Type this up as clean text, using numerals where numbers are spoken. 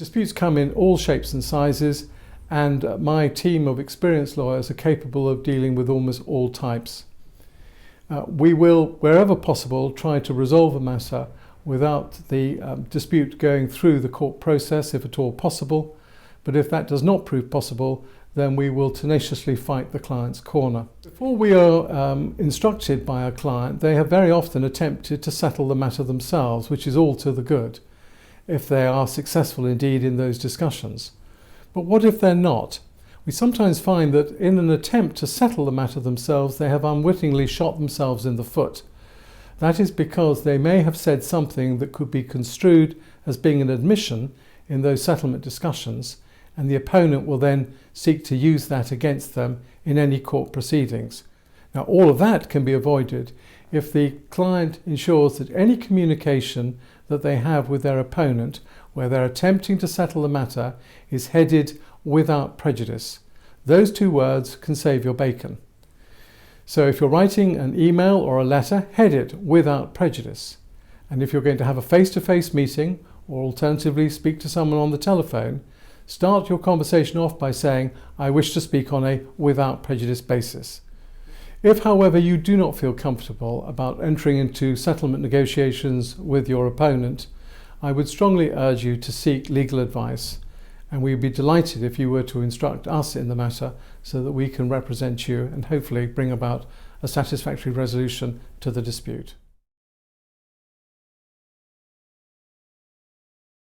Disputes come in all shapes and sizes, and my team of experienced lawyers are capable of dealing with almost all types. We will, wherever possible, try to resolve a matter without the dispute going through the court process, if at all possible. But if that does not prove possible, then we will tenaciously fight the client's corner. Before we are instructed by our client, they have very often attempted to settle the matter themselves, which is all to the good, if they are successful indeed in those discussions. But what if they're not? We sometimes find that in an attempt to settle the matter themselves, they have unwittingly shot themselves in the foot. That is because they may have said something that could be construed as being an admission in those settlement discussions, and the opponent will then seek to use that against them in any court proceedings. Now, all of that can be avoided if the client ensures that any communication that they have with their opponent, where they're attempting to settle the matter, is headed without prejudice. Those two words can save your bacon. So if you're writing an email or a letter, head it without prejudice. And if you're going to have a face-to-face meeting, or alternatively speak to someone on the telephone, start your conversation off by saying, "I wish to speak on a without prejudice basis." If, however, you do not feel comfortable about entering into settlement negotiations with your opponent, I would strongly urge you to seek legal advice, and we'd be delighted if you were to instruct us in the matter so that we can represent you and hopefully bring about a satisfactory resolution to the dispute.